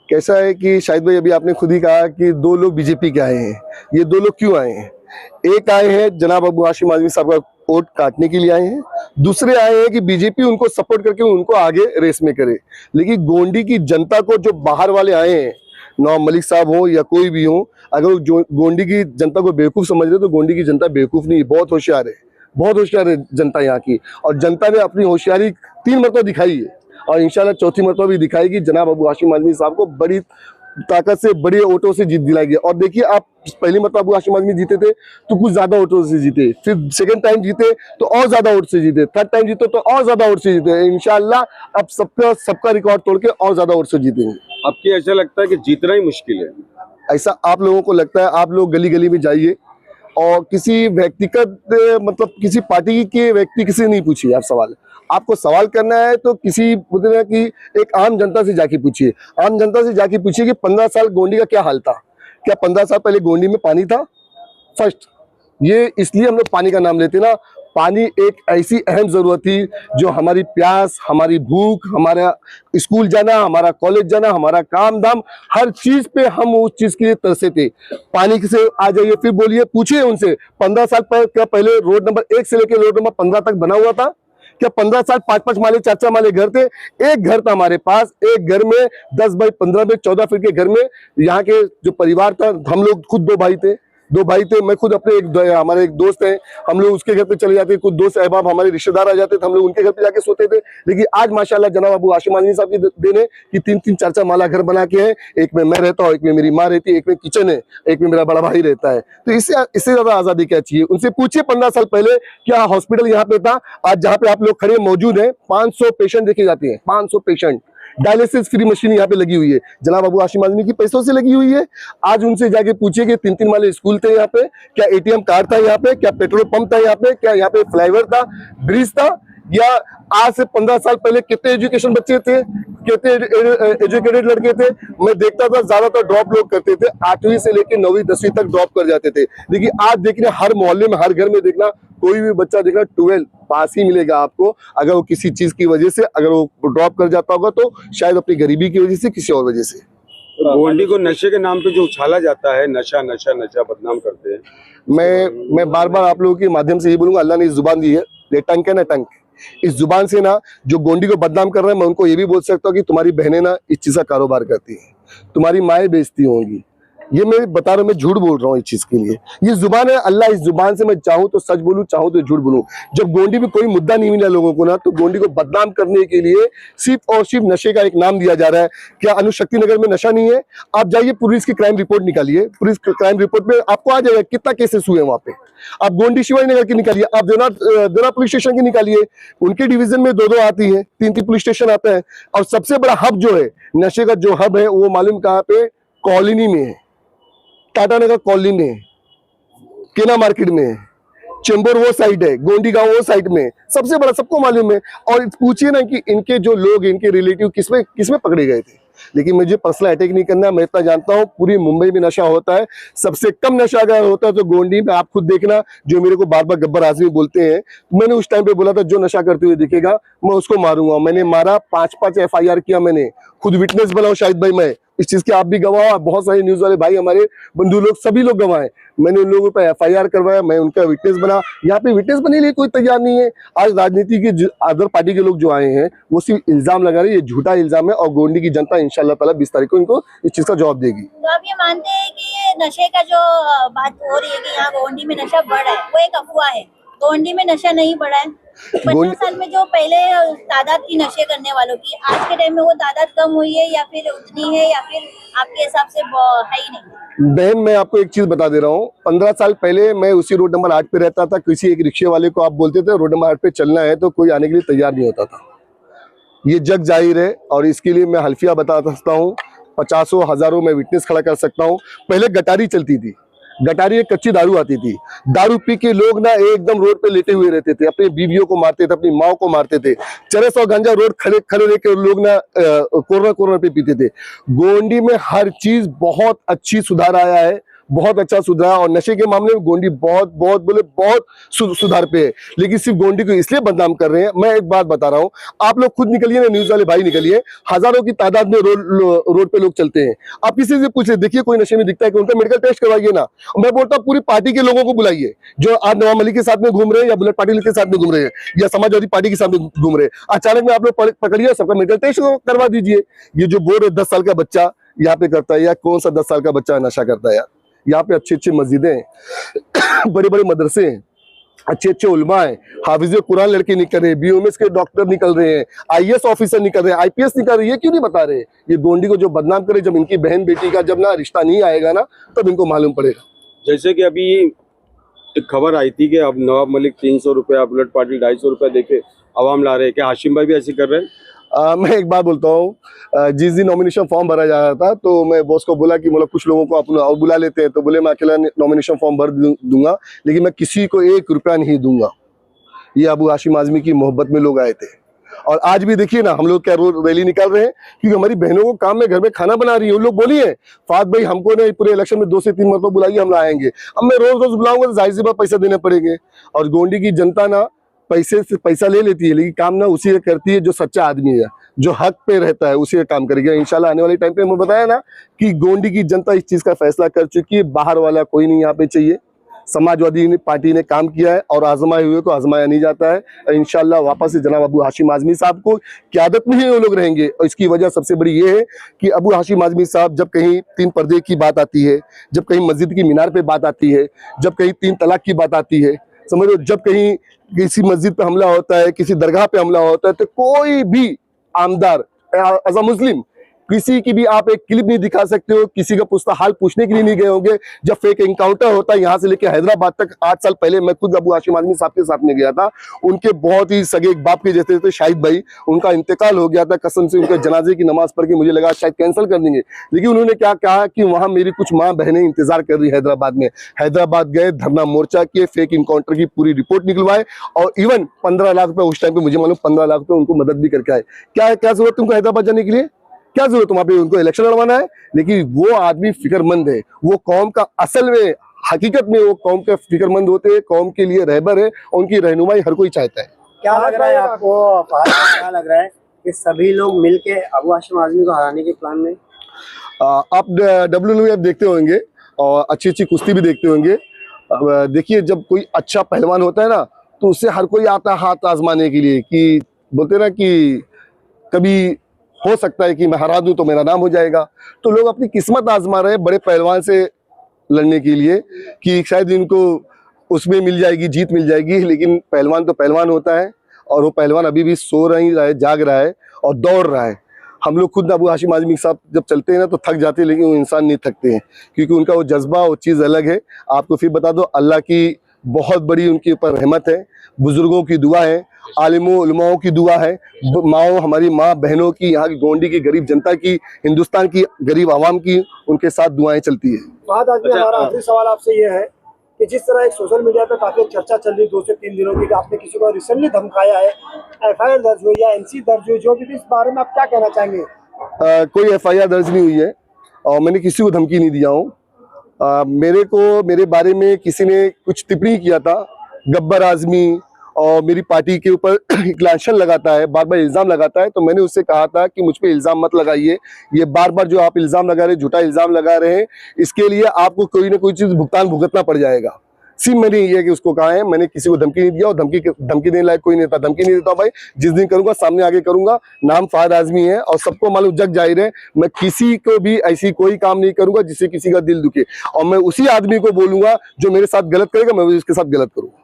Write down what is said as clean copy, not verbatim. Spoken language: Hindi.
कैसा है कि शाहिद भाई, अभी आपने खुद ही कहा कि दो लोग बीजेपी के आए हैं। ये दो लोग क्यों आए हैं? एक आए हैं जनाब अबू हाशिम आजमी साहब का वोट काटने के लिए आए हैं, दूसरे आए हैं कि बीजेपी उनको सपोर्ट करके उनको आगे रेस में करे। लेकिन गोंडी की जनता को जो बाहर वाले आए हैं, नवाब मलिक साहब हो या कोई भी हो, अगर वो जो गोंडी की जनता को बेवकूफ समझ रहे तो गोंडी की जनता बेवकूफ नहीं, बहुत होशियार है, बहुत होशियार है जनता यहाँ की। और जनता ने अपनी होशियारी 3 मरतबा दिखाई है और इंशाल्लाह चौथी मरतबा भी दिखाएगी। जनाब अबू हाशिम आजमी साहब को बड़ी ताकत से, बड़े वोटों से जीत दिलाएगी। और देखिए, आप पहली मरतबा अबू हाशिम आजमी जीते थे तो कुछ ज्यादा वोटों से जीते, फिर सेकंड टाइम जीते तो और ज्यादा वोट से जीते, थर्ड टाइम जीते तो और ज्यादा वोट से जीते। इंशाल्लाह अब सबका रिकॉर्ड तोड़ के और ज्यादा वोट से जीतेंगे। आपकी ऐसा लगता है कि जीतना ही मुश्किल है? ऐसा आप लोगों को लगता है? आप लोग गली गली में जाइए और किसी व्यक्तिगत मतलब किसी पार्टी के व्यक्ति किसी नहीं पूछिए आप सवाल। आपको सवाल करना है तो किसी बोलते हैं कि एक आम जनता से जाके पूछिए। आम जनता से जाके पूछिए कि 15 साल गोंडी का क्या हाल था। क्या 15 साल पहले गोंडी में पानी था? फर्स्ट, ये इसलिए हम लोग पानी का नाम लेते ना। पानी एक ऐसी अहम जरूरत थी जो हमारी प्यास, हमारी भूख, हमारा स्कूल जाना, हमारा कॉलेज जाना, हमारा काम धाम, हर चीज पे हम उस चीज के लिए तरसे थे। पानी से आ जाइए, फिर बोलिए, पूछिए उनसे 15 साल क्या पहले रोड नंबर 1 से लेकर रोड नंबर 15 तक बना हुआ था? क्या 15 साल 5-5 माले 4-4 माले घर थे? एक घर था हमारे पास, एक घर में 10 बाई 15 बाई 14 फीट के घर में यहाँ के जो परिवार था, हम लोग खुद दो भाई थे। मैं खुद अपने हमारे एक दोस्त है, हम लोग उसके घर पे चले जाते, कुछ दोस्त अहबाब हमारे रिश्तेदार आ जाते थे, हम लोग उनके घर पे जाके सोते थे। लेकिन आज माशाल्लाह जनाब अबू हाशिम आजमी साहब की देन है कि 3-3 4-4 माला घर बना के है। एक में मैं रहता हूँ, एक में मेरी माँ रहती है, एक में किचन है, एक में मेरा बड़ा भाई रहता है। तो इससे ज्यादा आजादी क्या चाहिए? उनसे पूछिए 15 साल पहले क्या हॉस्पिटल यहाँ पे था? आज जहाँ पे आप लोग खड़े मौजूद हैं, 500 पेशेंट देखे जाते हैं, 500 पेशेंट। डायलिसिस फ्री मशीन यहाँ पे लगी हुई है, जनाब अबू हाशिम आजमी की पैसों से लगी हुई है। आज उनसे जाके पूछिए कि 3-3 माले स्कूल थे यहाँ पे, क्या एटीएम कार्ड था यहाँ पे, क्या पेट्रोल पंप था यहाँ पे, क्या यहाँ पे फ्लाईओवर था, ब्रिज था? या आज से 15 साल पहले कितने एजुकेशन बच्चे थे, कितने एजुकेटेड लड़के थे? मैं देखता था ज्यादातर ड्रॉप लोग करते थे, 8वीं से लेकर 9वीं 10वीं तक ड्रॉप कर जाते थे। लेकिन आज देखना, हर मोहल्ले में, हर घर में देखना, कोई भी बच्चा देखना 12 पास ही मिलेगा आपको। अगर वो किसी चीज की वजह से अगर वो ड्रॉप कर जाता होगा तो शायद अपनी गरीबी की वजह से, किसी और वजह से। गोंडी को नशे के नाम पे जो उछाला जाता है, नशा नशा नशा बदनाम करते हैं। मैं बार बार आप लोगों के माध्यम से ये बोलूंगा, अल्लाह ने इस जुबान दी है, ये टंक है ना, टंक, इस जुबान से ना जो गोंडी को बदनाम कर रहे हैं, मैं उनको ये भी बोल सकता हूँ कि तुम्हारी बहनें ना इस चीज का कारोबार करती हैं, तुम्हारी माएँ बेचती होंगी। ये मैं बता रहा हूँ, मैं झूठ बोल रहा हूँ इस चीज के लिए। ये जुबान है, अल्लाह इस जुबान से मैं चाहूँ तो सच बोलूं, चाहूँ तो झूठ बोलूं। जब गोंडी में कोई मुद्दा नहीं मिला लोगों को ना, तो गोंडी को बदनाम करने के लिए सिर्फ और सिर्फ नशे का एक नाम दिया जा रहा है। क्या अनुशक्ति नगर में नशा नहीं है? आप जाइए, पुलिस की क्राइम रिपोर्ट निकालिए, पुलिस क्राइम रिपोर्ट में आपको आ जाएगा कितना केसेस हुए वहां पे। आप गोंडी शिवाजी नगर की निकालिए, आप देना पुलिस स्टेशन की निकालिए, उनके डिवीजन में 2-2 आती है, 3-3 पुलिस स्टेशन आता है। और सबसे बड़ा हब जो है नशे का, जो हब है, वो मालूम कहाँ पे? कॉलोनी में है, टाटा नगर कॉलोनी में, केना मार्केट में, चेंबूर वो साइड है, गोंडी गांव वो साइड में, सबसे बड़ा, सबको मालूम है। और पूछिए ना कि इनके जो लोग, इनके रिलेटिव किसमें पकड़े गए थे। लेकिन मुझे पर्सनल अटैक नहीं करना, मैं इतना जानता हूँ पूरी मुंबई में नशा होता है, सबसे कम नशा अगर होता है तो गोंडी में। आप खुद देखना, जो मेरे को बार बार गब्बर आजमी बोलते हैं, मैंने उस टाइम पे बोला था जो नशा करते हुए दिखेगा मैं उसको मारूंगा। मैंने मारा, 5-5 FIR किया, मैंने खुद विटनेस बनाऊं शाहिद भाई, मैं इस चीज के, आप भी गवाह, बहुत सारे न्यूज वाले भाई, हमारे बंधु लोग, सभी लोग गवाह हैं। मैंने उन लोगों पर FIR करवाया, मैं उनका विटनेस बना। यहाँ पे विटनेस बनने के लिए कोई तैयार नहीं है। आज राजनीति के अदर पार्टी के लोग जो आए हैं वो सिर्फ इल्जाम लगा रहे हैं, ये झूठा इल्जाम है। और गोंडी की जनता इंशाल्लाह ताला 20 तारीख को इनको इस चीज का जवाब देगी। तो आप ये मानते हैं कि ये नशे का जो बात हो रही है कि यहाँ गोंडी में नशा बढ़ रहा है, वो एक अफवाह है? गोंडी में नशा नहीं बढ़ा है। 15 साल में जो पहले तादाद थी नशे करने वालों की, आज के टाइम में वो तादाद कम हुई है या फिर उतनी है, या फिर आपके हिसाब से है ही नहीं? बहन, मैं आपको एक चीज बता दे रहा हूँ, 15 साल पहले मैं उसी रोड नंबर 8 पे रहता था। किसी एक रिक्शे वाले को आप बोलते थे रोड नंबर 8 पे चलना है तो कोई आने के लिए तैयार नहीं होता था। ये जग जाहिर है और इसके लिए मैं हल्फिया बता सकता हूँ, 50 हजारों में विटनेस खड़ा कर सकता हूँ। पहले गटारी चलती थी, गटारी एक कच्ची दारू आती थी, दारू पी के लोग ना एकदम रोड पे लेटे हुए रहते थे, अपनी बीवियों को मारते थे, अपनी माओ को मारते थे। चरस और गांजा रोड खड़े रह के लोग ना कॉर्नर पे पीते थे। गोंडी में हर चीज बहुत अच्छी सुधार आया है, बहुत अच्छा सुधरा है और नशे के मामले में गोंडी बहुत सुधार पे है। लेकिन सिर्फ गोंडी को इसलिए बदनाम कर रहे हैं। मैं एक बात बता रहा हूँ, आप लोग खुद निकलिए ना, न्यूज वाले भाई निकलिए, हजारों की तादाद में रोड पे लोग चलते हैं। आप किसी से पूछे, देखिए कोई नशे में दिखता है कि उनका मेडिकल टेस्ट करवाइए ना। मैं बोलता हूँ पूरी पार्टी के लोगों को बुलाइए, जो आज नवाब मलिक के साथ में घूम रहे हैं या बुलेट पाटिल के साथ में घूम रहे हैं या समाजवादी पार्टी के साथ में घूम रहे हैं। अचानक में आप लोग पकड़िए, सबका मेडिकल टेस्ट करवा दीजिए। ये जो बोल रहे 10 साल का बच्चा यहाँ पे करता है, या कौन सा 10 साल का बच्चा नशा करता है यार। यहाँ पे अच्छी मस्जिदें हैं, बड़े मदरसे हैं, अच्छे उलमा हैं, हाफिज कुरान लड़के निकल रहे हैं, बीओएमएस के डॉक्टर निकल रहे हैं, आईएएस ऑफिसर निकल रहे हैं, आईपीएस निकल रहे हैं। ये क्यों नहीं बता रहे? ये गोंडी को जो बदनाम करे, जब इनकी बहन बेटी का जब ना रिश्ता नहीं आएगा ना, तब इनको मालूम पड़ेगा। जैसे कि अभी एक खबर आई थी कि अब नवाब मलिक 300 रुपया, बुलेट पाटिल 250 रुपया देके अवाम ला रहे हैं, क्या हाशिम भाई भी ऐसे कर रहे हैं? मैं एक बात बोलता हूँ, जिस दिन नॉमिनेशन फॉर्म भरा जा रहा था तो मैं बॉस को बोला कि मतलब कुछ लोगों को अपना और बुला लेते हैं, तो बोले मैं अकेला नॉमिनेशन फॉर्म भर दूंगा, लेकिन मैं किसी को 1 रुपया नहीं दूंगा। ये अबू हाशिम आजमी की मोहब्बत में लोग आए थे। और आज भी देखिए ना, हम लोग क्या रोज रैली निकाल रहे हैं क्योंकि हमारी बहनों को काम में घर में खाना बना रही है। उन लोग बोली है फात भाई हमको ना पूरे इलेक्शन में 2 से 3 मरतबा बुलाइए, हम आएंगे। अब मैं रोज बुलाऊंगा तो जाहिर सी बात पैसा देने पड़ेंगे। और गोंडी की जनता ना पैसे से पैसा ले लेती है, लेकिन काम ना उसी का करती है जो सच्चा आदमी है, जो हक पे रहता है, उसी का काम करेगा इंशाल्लाह। आने वाले टाइम पे मैं बताया ना कि गोंडी की जनता इस चीज का फैसला कर चुकी है, बाहर वाला कोई नहीं यहाँ पे चाहिए। समाजवादी पार्टी ने काम किया है और आजमाए हुए को आजमाया नहीं जाता है। इंशाल्लाह वापस से जनाब अबू हाशिम आजमी साहब को क़यादत में ही वो लोग रहेंगे। और इसकी वजह सबसे बड़ी ये है कि अबू हाशिम आजमी साहब जब कहीं 3 पर्दे की बात आती है, जब कहीं मस्जिद की मीनार पे बात आती है, जब कहीं 3 तलाक की बात आती है, समझ लो, जब कहीं किसी मस्जिद पे हमला होता है, किसी दरगाह पे हमला होता है, तो कोई भी आमदार एज अ मुस्लिम किसी की भी आप एक क्लिप नहीं दिखा सकते हो, किसी का पूछता हाल पूछने के लिए नहीं गए होंगे। जब फेक एनकाउंटर होता है यहाँ से लेके हैदराबाद तक, 8 साल पहले मैं खुद अबू हाशिम आजमी साहब के साथ में गया था। उनके बहुत ही सगे एक बाप के जैसे थे शाहिद भाई, उनका इंतकाल हो गया था। कसम से उनके जनाजे की नमाज पढ़ के मुझे लगा शायद कैंसिल कर देंगे, लेकिन उन्होंने क्या कहा कि वहां मेरी कुछ माँ बहनें इंतजार कर रही हैदराबाद में। हैदराबाद गए, धरना मोर्चा किए, फेक इनकाउंटर की पूरी रिपोर्ट निकलवाए और इवन 15 लाख रुपए उस टाइम पे मुझे मालूम 15 लाख रुपए उनको मदद भी करके आए। क्या जरूरत तुमको हैदराबाद जाने के लिए? क्या जरूरत वहां पे उनको इलेक्शन लड़वाना है? लेकिन वो आदमी फिक्रमंद है, वो कौम का असल में हकीकत में वो कौम के फिक्रमंद होते हैं, कौम के लिए रहबर है और उनकी रहनुमाई हर कोई चाहता है। क्या लग रहा है आपको, क्या लग रहा है कि सभी लोग मिलके अबू हाशिम आजमी को हराने के प्लान में? आप WWF देखते होंगे और अच्छी कुश्ती भी देखते होंगे। देखिए जब कोई अच्छा पहलवान होता है ना, तो उससे हर कोई आता है हाथ आजमाने के लिए, कि बोलते ना कि कभी हो सकता है कि मैं हरा दूं तो मेरा नाम हो जाएगा। तो लोग अपनी किस्मत आजमा रहे हैं बड़े पहलवान से लड़ने के लिए कि शायद इनको उसमें मिल जाएगी, जीत मिल जाएगी। लेकिन पहलवान तो पहलवान होता है और वो पहलवान अभी भी सो नहीं रहा है, जाग रहा है और दौड़ रहा है। हम लोग खुद अबू हाशिम आजमी साहब जब चलते हैं ना तो थक जाते हैं, लेकिन वो इंसान नहीं थकते हैं क्योंकि उनका वो जज्बा, वो चीज़ अलग है। आपको फिर बता दो, अल्लाह की बहुत बड़ी उनके ऊपर रहमत है, बुजुर्गों की दुआ है, आलिमों उलमाओं की दुआ है, माओ हमारी माँ बहनों की, यहाँ की गोंडी की गरीब जनता की, हिंदुस्तान की गरीब आवाम की, उनके साथ दुआएं चलती है। आज हमारा आखिरी सवाल आपसे ये है कि जिस तरह एक सोशल मीडिया पे काफी चर्चा चल रही 2 से 3 दिनों की, आपने किसी को रिसेंटली धमकाया है, FIR दर्ज हुई या NC दर्ज हुई, जो भी, इस बारे में आप क्या कहना चाहेंगे? कोई FIR दर्ज नहीं हुई है और मैंने किसी को धमकी नहीं दिया हूँ। मेरे बारे में किसी ने कुछ टिप्पणी किया था, गब्बर आजमी और मेरी पार्टी के ऊपर लांछन लगाता है, बार बार इल्ज़ाम लगाता है। तो मैंने उससे कहा था कि मुझ पे इल्ज़ाम मत लगाइए, ये बार बार जो आप इल्ज़ाम लगा रहे हैं, झूठा इल्ज़ाम लगा रहे हैं, इसके लिए आपको कोई ना कोई चीज़ भुगतान भुगतना पड़ जाएगा। सिर्फ मैंने ये कि उसको कहा है, मैंने किसी को धमकी नहीं दिया और धमकी देने लायक कोई नहीं था। धमकी नहीं देता भाई, जिस दिन करूंगा सामने आगे करूंगा। नाम फहद आजमी है और सबको मालूम, जग जाहिर है, मैं किसी को भी ऐसी कोई काम नहीं करूंगा जिससे किसी का दिल दुखे। और मैं उसी आदमी को बोलूंगा जो मेरे साथ गलत करेगा, मैं उसके साथ गलत करूंगा।